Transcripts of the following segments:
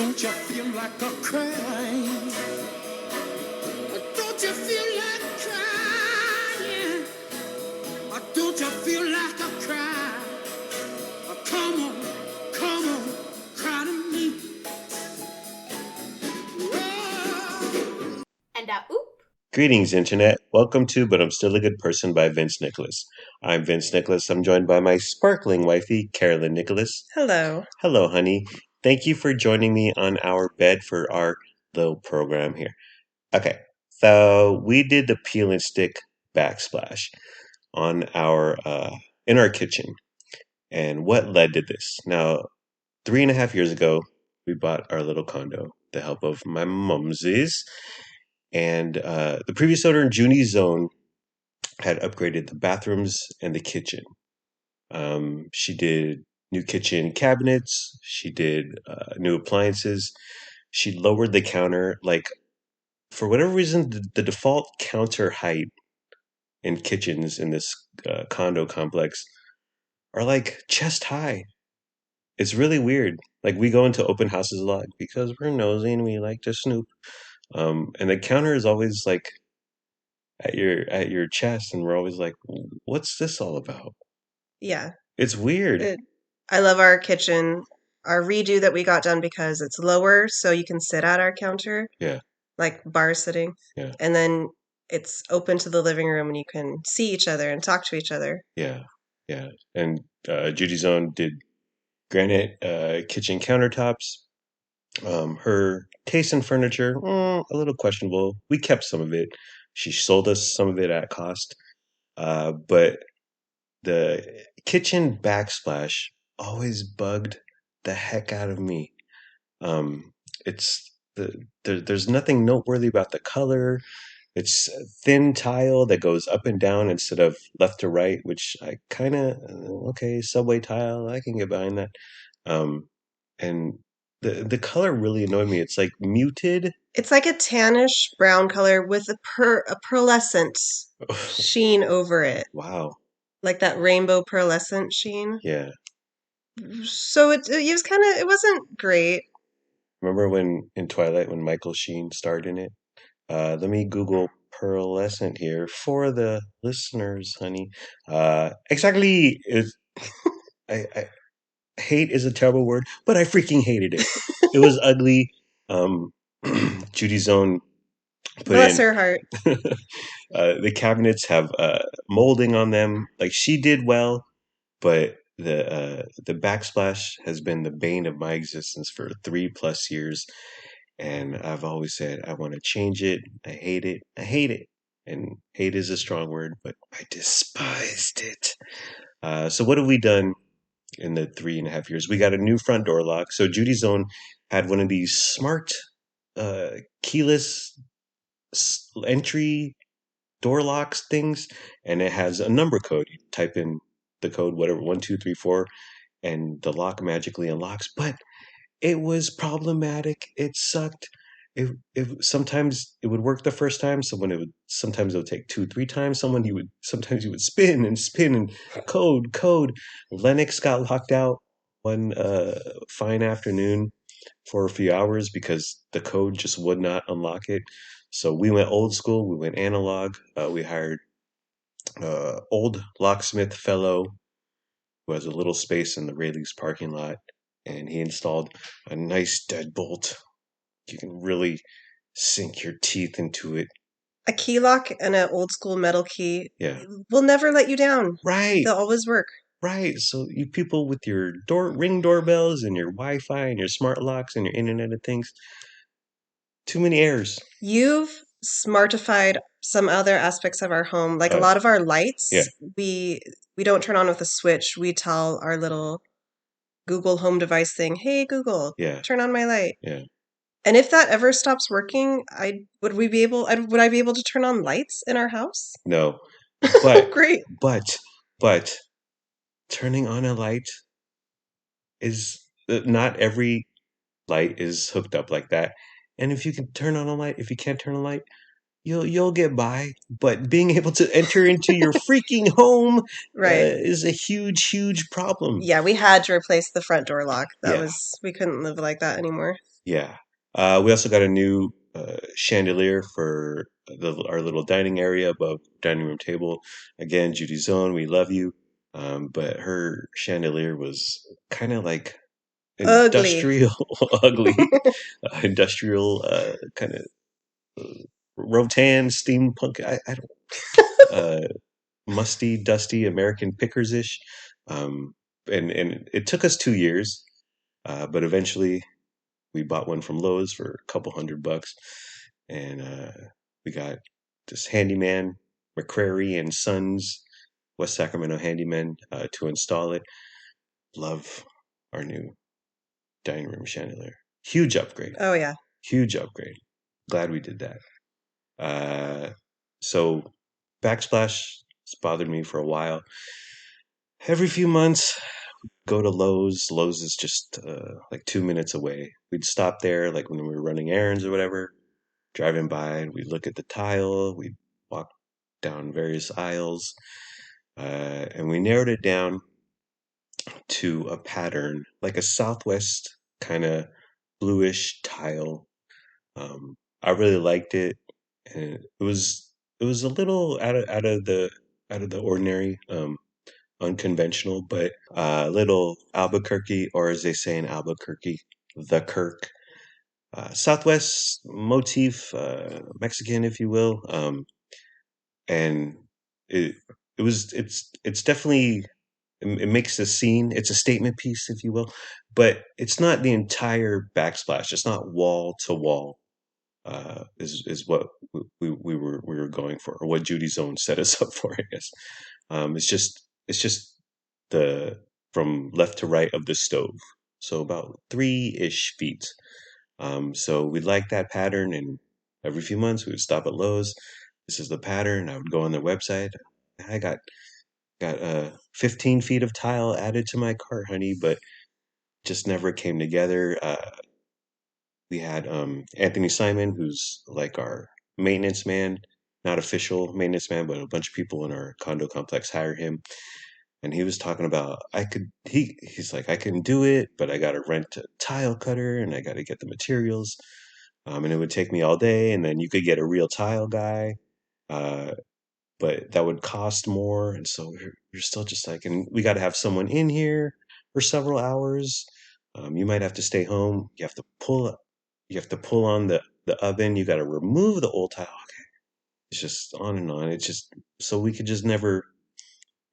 Don't you feel like a crying? Don't you feel like crying? Don't you feel like a cry? Come on, cry to me. Oh. And oop. Greetings, Internet. Welcome to But I'm Still a Good Person by Vince Nicholas. I'm Vince Nicholas. I'm joined by my sparkling wifey, Carolyn Nicholas. Hello. Hello, honey. Thank you for joining me on our bed for our little program here. Okay, so we did the peel and stick backsplash on our in our kitchen. And what led to this? Now, 3.5 years ago, we bought our little condo, the help of my mumsies. And the previous owner, Junie Zone, had upgraded the bathrooms and the kitchen. She did new kitchen cabinets. She did new appliances. She lowered the counter. Like, for whatever reason, the default counter height in kitchens in this condo complex are like chest high. It's really weird. Like, we go into open houses a lot because we're nosy and we like to snoop. And the counter is always like at your chest, and we're always like, what's this all about? Yeah. It's weird. I love our kitchen, our redo that we got done because it's lower so you can sit at our counter. Yeah. Like bar sitting. Yeah. And then it's open to the living room and you can see each other and talk to each other. Yeah. Yeah. And Judy's Own did granite kitchen countertops. Her taste in furniture, a little questionable. We kept some of it. She sold us some of it at cost. But the kitchen backsplash always bugged the heck out of me. It's there's nothing noteworthy about the color. It's a thin tile that goes up and down instead of left to right, which I kind of okay, subway tile, I can get behind that. And the color really annoyed me. It's like muted. It's like a tannish brown color with a pearlescent sheen over it. Wow. Like that rainbow pearlescent sheen. Yeah. So it was kind of, it wasn't great. Remember when in Twilight when Michael Sheen starred in it? Let me Google pearlescent here for the listeners, honey. Exactly. I hate is a terrible word, but I freaking hated it. It was ugly. Judy's Own put Bless in. her heart. The cabinets have molding on them. Like, she did well, but the backsplash has been the bane of my existence for 3+ years. And I've always said, I want to change it. I hate it. I hate it. And hate is a strong word, but I despised it. So what have we done in the 3.5 years? We got a new front door lock. So Judy's Own had one of these smart keyless entry door locks things, and it has a number code. You type in the code, whatever, 1, 2, 3, 4, and the lock magically unlocks. But it was problematic. It sucked. It sometimes it would work the first time. Sometimes it would take 2, 3 times. Sometimes you would spin and code. Lennox got locked out one fine afternoon for a few hours because the code just would not unlock it. So we went old school. We went analog. We hired old locksmith fellow who has a little space in the Rayleigh's parking lot, and he installed a nice deadbolt. You can really sink your teeth into it. A key lock and an old school metal key will never let you down. Right. They'll always work. Right. So you people with your ring doorbells and your Wi-Fi and your smart locks and your Internet of Things, too many errors. You've smartified some other aspects of our home. Like a lot of our lights, we don't turn on with a switch. We tell our little Google Home device thing, "Hey Google, turn on my light." Yeah. And if that ever stops working, would I be able to turn on lights in our house? No. But great. But turning on a light is not every light is hooked up like that. And if you can turn on a light, if you can't turn a light, you'll get by. But being able to enter into your freaking home is a huge problem. Yeah, we had to replace the front door lock. We couldn't live like that anymore. Yeah. We also got a new chandelier for our little dining area above dining room table. Again, Judy's Zone, we love you. But her chandelier was kind of like Ugly. industrial, ugly, industrial kind of Rotan steampunk. I don't musty, dusty American pickers ish. Um, and it took us 2 years, but eventually we bought one from Lowe's for a couple $100, and we got this handyman, McCrary and Sons, West Sacramento handyman, to install it. Love our new dining room chandelier. Huge upgrade. Oh, yeah. Huge upgrade. Glad we did that. So Backsplash has bothered me for a while. Every few months, go to Lowe's. Lowe's is just like 2 minutes away. We'd stop there, like when we were running errands or whatever, driving by, and we'd look at the tile. We'd walk down various aisles, and we narrowed it down to a pattern, like a Southwest kind of bluish tile. I really liked it, and it was a little out of the ordinary, unconventional, but little Albuquerque, or as they say in Albuquerque, the Kirk. Southwest motif, Mexican, if you will, and it it's definitely it makes the scene. It's a statement piece, if you will, but it's not the entire Backsplash. It's not wall to wall. Is what we were going for, or what Judy's Zone set us up for, I guess. It's just the from left to right of the stove, so about 3-ish feet. So we liked that pattern, and every few months we would stop at Lowe's. This is the pattern. I would go on their website. I got 15 feet of tile added to my cart, honey, but just never came together. We had Anthony Simon, who's like our maintenance man, not official maintenance man, but a bunch of people in our condo complex hire him. And he was talking about he's like, I can do it, but I got to rent a tile cutter and I got to get the materials. And it would take me all day. And then you could get a real tile guy, uh, but that would cost more. And so we're still just like, and we got to have someone in here for several hours. You might have to stay home. You have to pull on the oven. You got to remove the old tile. Okay. It's just on and on. It's just so we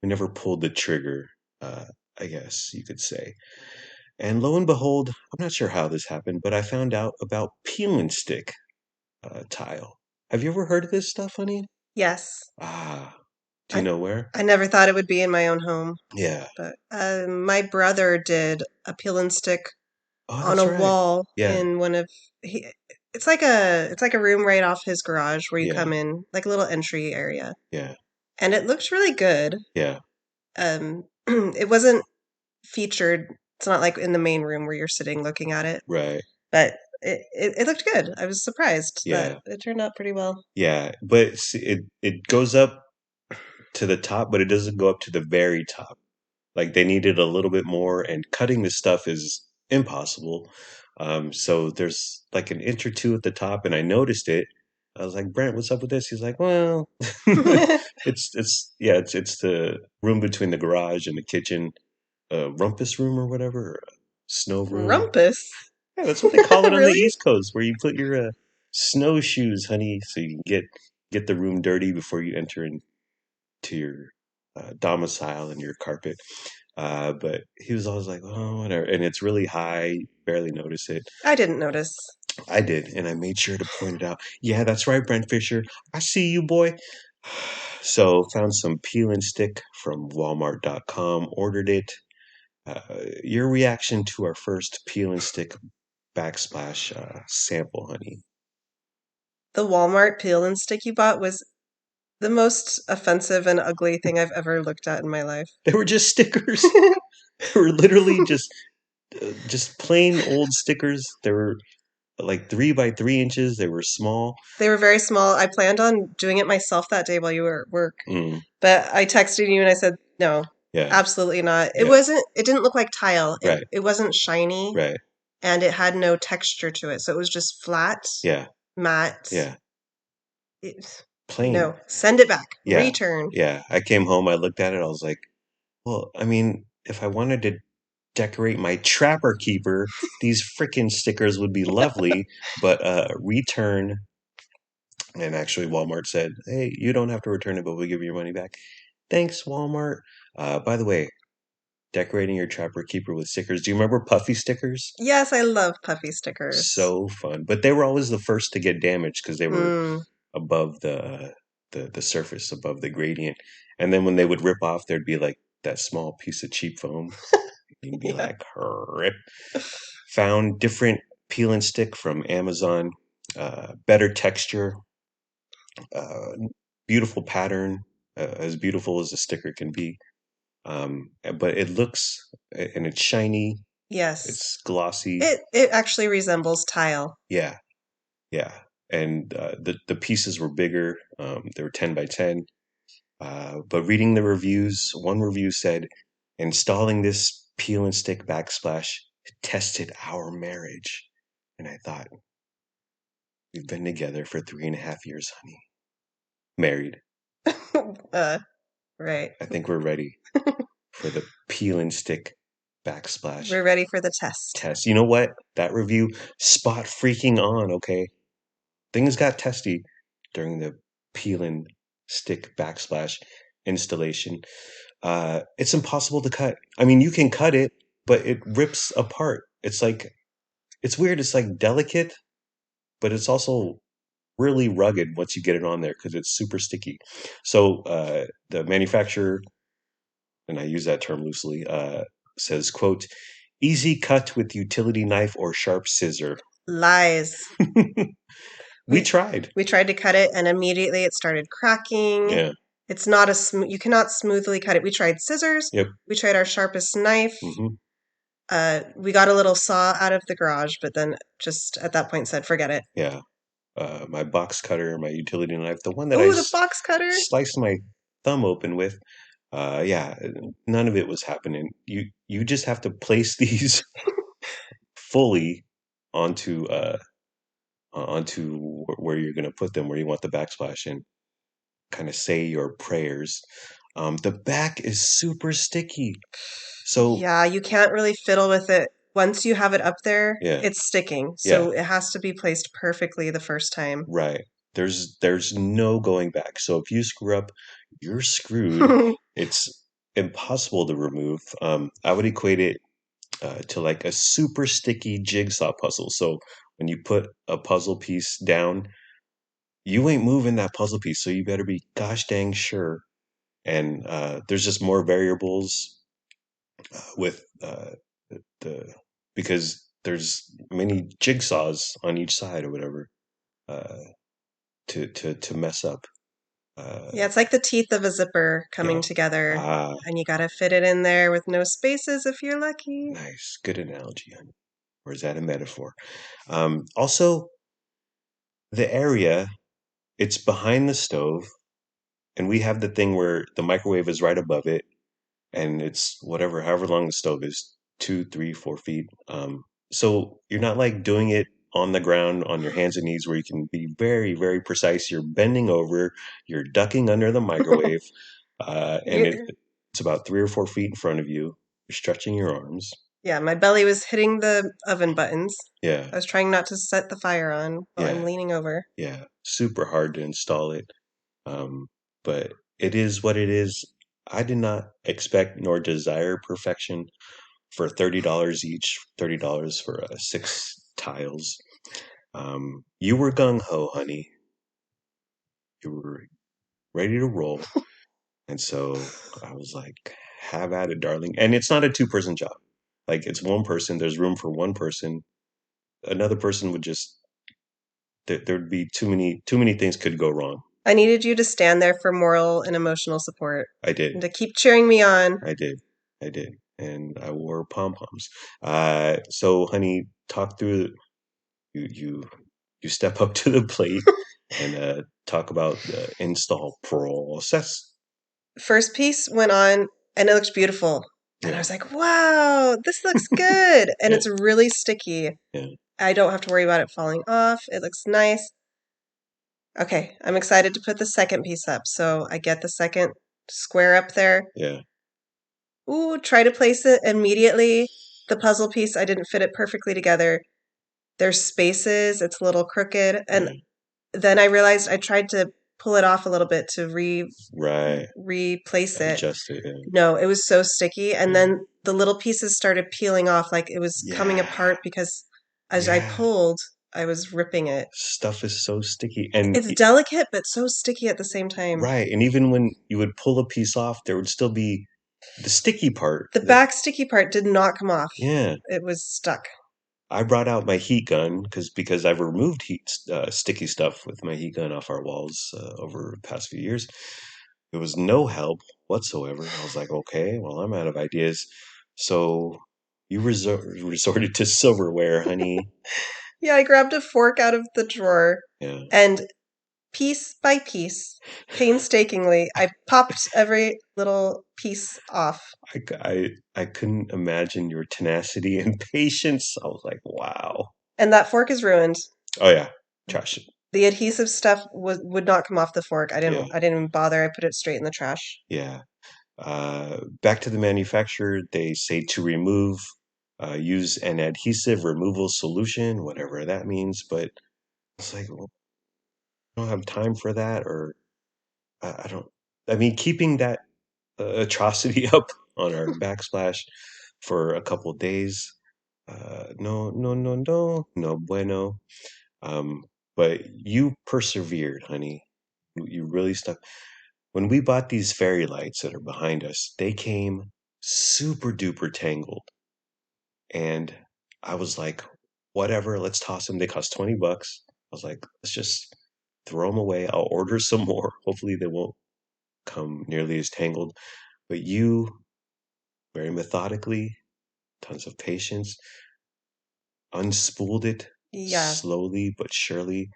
never pulled the trigger, uh, I guess you could say. And lo and behold, I'm not sure how this happened, but I found out about peel and stick tile. Have you ever heard of this stuff, honey? Yes. Do you know where? I never thought it would be in my own home. Yeah. But my brother did a peel and stick on that's a right. wall Yeah. in one of it's like a room right off his garage where you Yeah. come in, like a little entry area. Yeah. And it looked really good. Yeah. It wasn't featured. It's not like in the main room where you're sitting looking at it. Right. But it looked good. I was surprised Yeah. that it turned out pretty well. Yeah. But see, it goes up to the top, but it doesn't go up to the very top. Like they needed a little bit more, and cutting this stuff is impossible. So there's like an inch or two at the top, and I noticed it. I was like, Brent, what's up with this? He's like, well, it's the room between the garage and the kitchen, rumpus room or whatever, or a snow room. Rumpus? Yeah, that's what they call it on Really? the East Coast, where you put your snowshoes, honey, so you can get the room dirty before you enter into your domicile and your carpet. But he was always like, oh, whatever. And it's really high, barely notice it. I didn't notice. I did, and I made sure to point it out. Yeah, that's right, Brent Fisher. I see you, boy. So found some peel and stick from Walmart.com, ordered it. Your reaction to our first peel and stick Backsplash sample, honey? The Walmart peel and stick you bought was the most offensive and ugly thing I've ever looked at in my life. They were just stickers. They were literally just plain old stickers. They were like 3 by 3 inches. They were small. They were very small. I planned on doing it myself that day while you were at work. But I texted you and I said, no, Yeah. absolutely not. Yeah. It didn't look like tile. Right. It wasn't shiny. Right. and it had no texture to it. So it was just flat, matte. Yeah. Plain. No, send it back. Yeah. Return. Yeah. I came home, I looked at it, I was like, well, I mean, if I wanted to decorate my Trapper Keeper, these freaking stickers would be lovely, but return. And actually, Walmart said, hey, you don't have to return it, but we'll give you your money back. Thanks, Walmart. By the way, decorating your Trapper Keeper with stickers. Do you remember puffy stickers? Yes, I love puffy stickers. So fun. But they were always the first to get damaged because they were above the surface, above the gradient. And then when they would rip off, there'd be like that small piece of cheap foam. You'd be like, rip. Found different peel and stick from Amazon. Better texture. Beautiful pattern. As beautiful as a sticker can be. But it looks, and it's shiny. Yes. It's glossy. It actually resembles tile. Yeah. Yeah. And the pieces were bigger. They were 10 by 10. But reading the reviews, one review said, installing this peel and stick backsplash tested our marriage. And I thought, we've been together for 3.5 years, honey. Married. Right. I think we're ready for the peel and stick backsplash. We're ready for the test. You know what? That review, spot freaking on, okay? Things got testy during the peel and stick backsplash installation. It's impossible to cut. I mean, you can cut it, but it rips apart. It's like, it's weird. It's like delicate, but it's also really rugged once you get it on there because it's super sticky. So the manufacturer, and I use that term loosely, says, quote, easy cut with utility knife or sharp scissor. Lies. We tried. We tried to cut it, and immediately it started cracking. Yeah. It's not a you cannot smoothly cut it. We tried scissors. Yep. We tried our sharpest knife. We got a little saw out of the garage, but then just at that point said, forget it. Yeah. My box cutter, my utility knife, the one that the box cutter sliced my thumb open with. Yeah, none of it was happening. You just have to place these fully onto where you're going to put them, where you want the backsplash, and kind of say your prayers. The back is super sticky. So yeah, you can't really fiddle with it. Once you have it up there, it's sticking. So it has to be placed perfectly the first time. Right. There's no going back. So if you screw up, you're screwed. It's impossible to remove. I would equate it to like a super sticky jigsaw puzzle. So when you put a puzzle piece down, you ain't moving that puzzle piece. So you better be gosh dang sure. And there's just more variables with because there's many jigsaws on each side or whatever to mess up. Yeah, it's like the teeth of a zipper coming together, and you got to fit it in there with no spaces if you're lucky. Nice. Good analogy, honey. Or is that a metaphor? Also, the area, it's behind the stove, and we have the thing where the microwave is right above it, and it's however long the stove is, 2, 3, 4 feet. So you're not like doing it on the ground on your hands and knees where you can be very, very precise. You're bending over, you're ducking under the microwave, and it's about 3 or 4 feet in front of you. You're stretching your arms. Yeah, my belly was hitting the oven buttons. Yeah. I was trying not to set the fire on while I'm leaning over. Yeah, super hard to install it. But it is what it is. I did not expect nor desire perfection for $30 each, $30 for 6 tiles. You were gung-ho, honey. You were ready to roll. And so I was like, have at it, darling. And it's not a 2-person job. Like, it's one person. There's room for one person. Another person would just, there'd be too many things could go wrong. I needed you to stand there for moral and emotional support. I did. And to keep cheering me on. I did. And I wore pom-poms. So, honey, talk through, you step up to the plate and talk about the install process. First piece went on, and it looks beautiful. And I was like, wow, this looks good. And it's really sticky. Yeah. I don't have to worry about it falling off. It looks nice. Okay, I'm excited to put the second piece up. So I get the second square up there. Yeah. Ooh, try to place it immediately. The puzzle piece, I didn't fit it perfectly together. There's spaces, it's a little crooked. And then I realized I tried to pull it off a little bit to replace it. Adjust it. Yeah. No, it was so sticky. And then the little pieces started peeling off, like it was coming apart because as I pulled, I was ripping it. Stuff is so sticky. And it's delicate, but so sticky at the same time. Right. And even when you would pull a piece off, there would still be the sticky part. The back sticky part did not come off. Yeah. It was stuck. I brought out my heat gun because I've removed sticky stuff with my heat gun off our walls over the past few years. There was no help whatsoever. I was like, okay, well, I'm out of ideas. So you resorted to silverware, honey. Yeah, I grabbed a fork out of the drawer and piece by piece, painstakingly, I popped every little piece off. I couldn't imagine your tenacity and patience. I was like, wow. And that fork is ruined. Oh yeah, trash it. The adhesive stuff would not come off the fork. I didn't even bother. I put it straight in the trash. Yeah. Back to the manufacturer, they say to remove, use an adhesive removal solution, whatever that means. But it's like, well, I don't have time for that, or I don't. I mean, keeping that atrocity up on our Backsplash for a couple of days, no, no, no, no, no bueno. But you persevered, honey. You really stuck. When we bought these fairy lights that are behind us, they came super duper tangled. And I was like, whatever, let's toss them. They cost $20. I was like, let's just throw them away. I'll order some more. Hopefully they won't come nearly as tangled. But you, very methodically, tons of patience, unspooled it slowly but surely.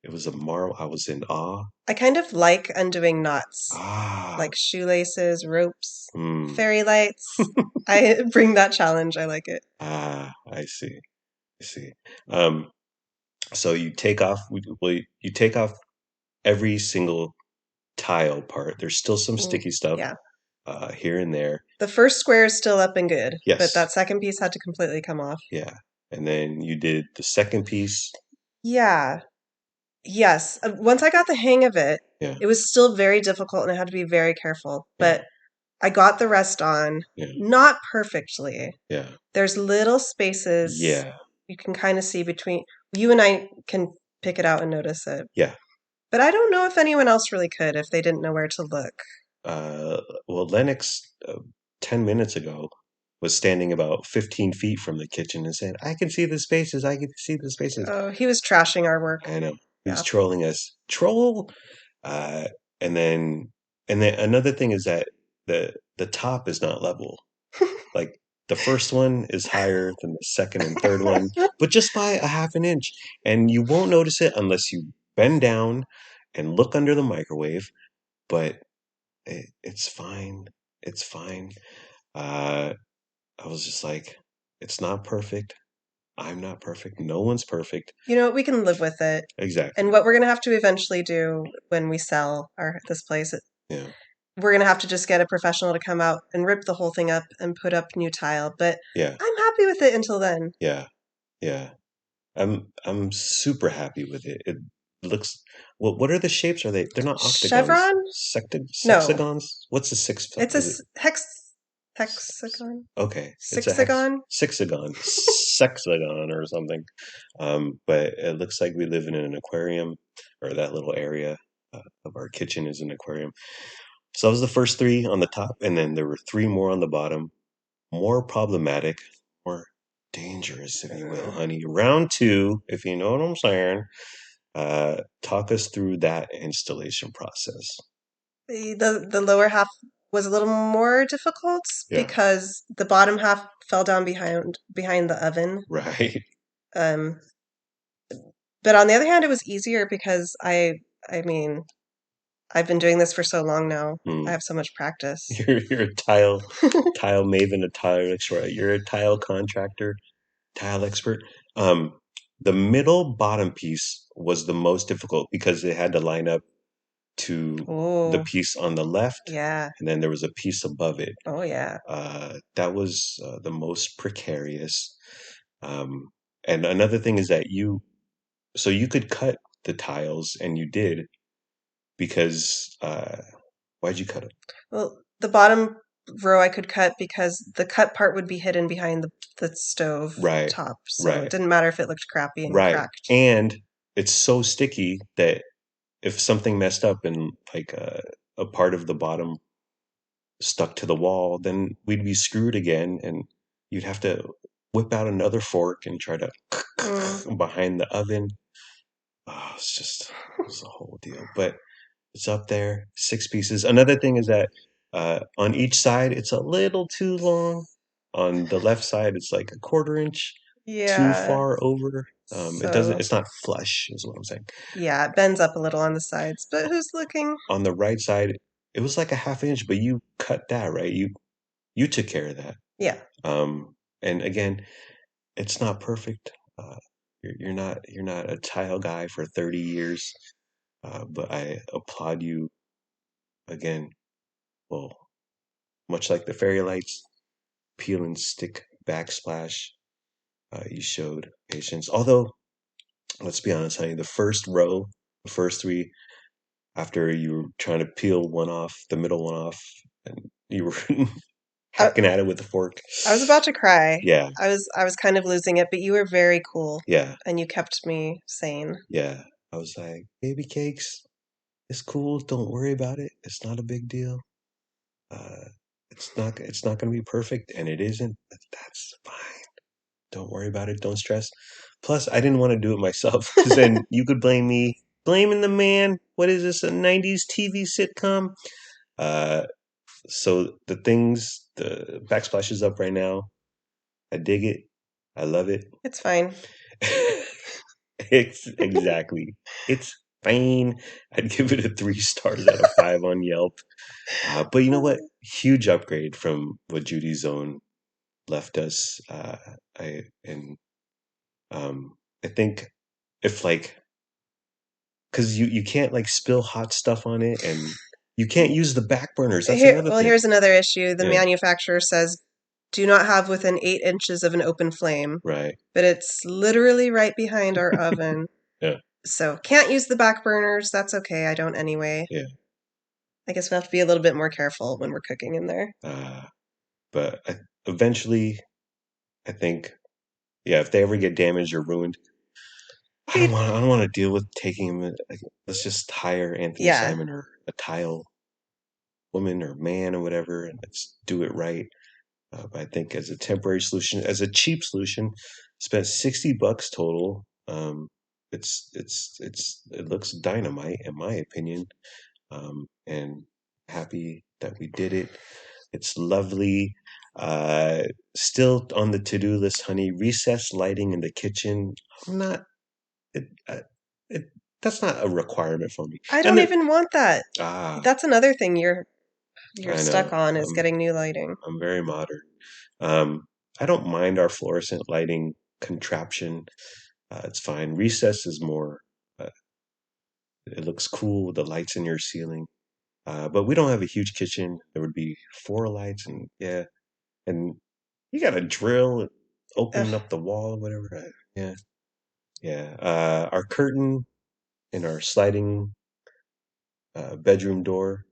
It was a marvel. I was in awe. I kind of like undoing knots, like shoelaces, ropes, fairy lights. I bring that challenge. I like it. I see. I see. So you take off. You take off every single tile part. There's still some sticky stuff here and there. The first square is still up and good. Yes. But that second piece had to completely come off. Yeah. And then you did the second piece. Yeah. Yes. Once I got the hang of it, it was still very difficult and I had to be very careful. But I got the rest on, not perfectly. Yeah. There's little spaces. Yeah. You can kind of see between. You and I can pick it out and notice it. Yeah. But I don't know if anyone else really could if they didn't know where to look. Well, Lennox, 10 minutes ago, was standing about 15 feet from the kitchen and said, I can see the spaces. I can see the spaces. Oh, he was trashing our work. I know. He was trolling us. Troll! And then another thing is that the top is not level. Like, the first one is higher than the second and third one, but just by a half an inch. And you won't notice it unless you bend down and look under the microwave. But it's fine. It's fine. I was just like, it's not perfect. I'm not perfect. No one's perfect. You know, we can live with it. Exactly. And what we're going to have to eventually do when we sell this place, we're going to have to just get a professional to come out and rip the whole thing up and put up new tile. But I'm happy with it until then. Yeah. Yeah. I'm super happy with it. It looks. Well, what are the shapes? Are they? They're not octagons. Chevron? Sexagons. No. What's the sixth? It's a hexagon. Okay. Sexagon. Sexagon or something. But it looks like we live in an aquarium, or that little area of our kitchen is an aquarium. So that was the first three on the top, and then there were three more on the bottom. More problematic, more dangerous, if you will, honey. Round two, if you know what I'm saying. Talk us through that installation process. The lower half was a little more difficult because the bottom half fell down behind the oven. Right. But on the other hand, it was easier because I mean, I've been doing this for so long now. I have so much practice. You're a tile maven, a tile expert. You're a tile contractor, tile expert. The middle bottom piece was the most difficult because it had to line up to the piece on the left. Yeah. And then there was a piece above it. Oh, yeah. That was the most precarious. And another thing is that you could cut the tiles, and you did, because why'd you cut it? Well, the bottom row I could cut because the cut part would be hidden behind the stove top. So it didn't matter if it looked crappy and cracked. And it's so sticky that if something messed up and like a part of the bottom stuck to the wall, then we'd be screwed again, and you'd have to whip out another fork and try to behind the oven. Oh, it's a whole deal. But it's up there, 6 pieces. Another thing is that on each side, it's a little too long. On the left side, it's like a 1/4 inch too far over. It's not flush, is what I'm saying. Yeah, it bends up a little on the sides, but who's looking? On the right side, it was like a 1/2 inch, but you cut that, right? You took care of that. Yeah. And again, it's not perfect. You're not a tile guy for 30 years, but I applaud you again. Well, much like the fairy lights, peel and stick backsplash, you showed patience. Although, let's be honest, honey, the first 3, after you were trying to peel one off, the middle one off, and you were hacking at it with a fork. I was about to cry. Yeah. I was kind of losing it, but you were very cool. Yeah. And you kept me sane. Yeah. I was like, baby cakes, it's cool. Don't worry about it. It's not a big deal. It's not going to be perfect, and it isn't. That's fine. Don't worry about it. Don't stress. Plus, I didn't want to do it myself, because then you could blame me. Blaming the man. What is this, a 90s TV sitcom? So the Backsplash is up right now. I dig it. I love it. It's fine. Exactly. It's fine. I'd give it a 3 stars out of 5 on Yelp. But you know what? Huge upgrade from what Judy Zone left us. I think if because you can't spill hot stuff on it, and you can't use the back burners. That's another thing. Here's another issue. The manufacturer says, do not have within 8 inches of an open flame. Right. But it's literally right behind our oven. Yeah. So can't use the back burners. That's okay. I don't anyway. Yeah. I guess we'll have to be a little bit more careful when we're cooking in there. But eventually, I think, if they ever get damaged or ruined, I don't want to deal with taking them. Let's just hire Anthony Simon or a tile woman or man or whatever, and let's do it right. But I think as a temporary solution, as a cheap solution, spent $60 total. It looks dynamite in my opinion, and happy that we did it. It's lovely. Still on the to-do list, honey. Recessed lighting in the kitchen. That's not a requirement for me. I don't even want that. That's another thing you're stuck on is getting new lighting. I'm very modern. I don't mind our fluorescent lighting contraption. It's fine. Recess is more. It looks cool with the lights in your ceiling. But we don't have a huge kitchen. There would be 4 lights, and you got to drill and open up the wall or whatever. Our curtain in our sliding bedroom door,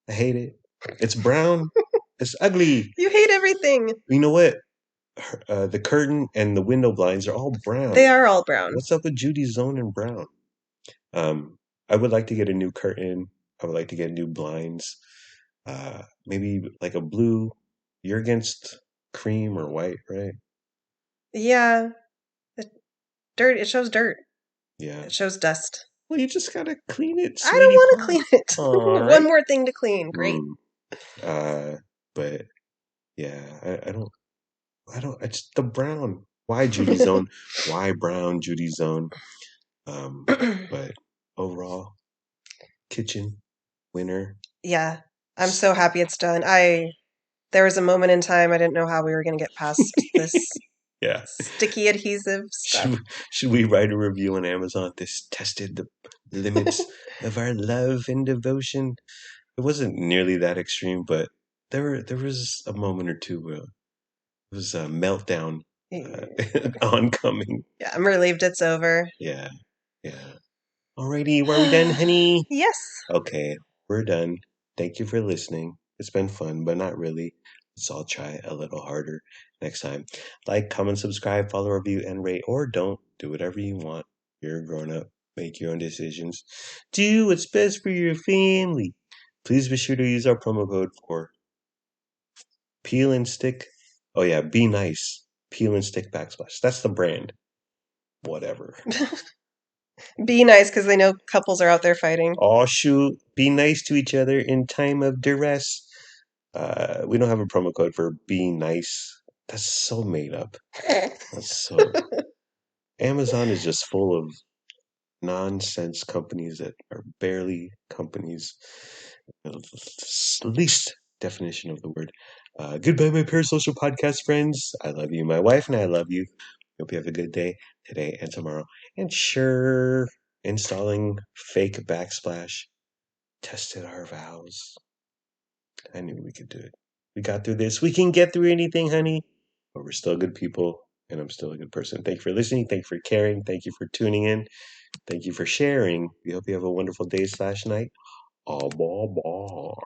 I hate it. It's brown. It's ugly. You hate everything. You know what? The curtain and the window blinds are all brown. They are all brown. What's up with Judy's Zone and brown? I would like to get a new curtain. I would like to get new blinds. Maybe like a blue. You're against cream or white, right? Yeah. Dirt. It shows dirt. Yeah. It shows dust. Well, you just gotta clean it. I don't want to clean it. One more thing to clean. Great. But yeah, I don't. It's the brown. Why Judy Zone? Why brown Judy Zone? But overall, kitchen winner. Yeah. I'm so happy it's done. There was a moment in time I didn't know how we were going to get past this sticky adhesive stuff. Should we write a review on Amazon? This tested the limits of our love and devotion. It wasn't nearly that extreme, but there was a moment or two where it was a meltdown oncoming. Yeah, I'm relieved it's over. Yeah. Alrighty, were we done, honey? Yes. Okay, we're done. Thank you for listening. It's been fun, but not really. Let's all try a little harder next time. Like, comment, subscribe, follow, review, and rate, or don't. Do whatever you want. You're a grown up. Make your own decisions. Do what's best for your family. Please be sure to use our promo code for Peel and Stick. Oh yeah, be nice. Peel and Stick Backsplash. That's the brand. Whatever. Be nice because they know couples are out there fighting. Oh shoot. Be nice to each other in time of duress. We don't have a promo code for being nice. That's so made up. That's so. Amazon is just full of nonsense companies that are barely companies. Least definition of the word. Goodbye, my parasocial podcast friends. I love you, my wife, and I love you. Hope you have a good day today and tomorrow. And sure, installing fake Backsplash tested our vows. I knew we could do it. We got through this. We can get through anything, honey. But we're still good people, and I'm still a good person. Thank you for listening. Thank you for caring. Thank you for tuning in. Thank you for sharing. We hope you have a wonderful day / night. Au revoir.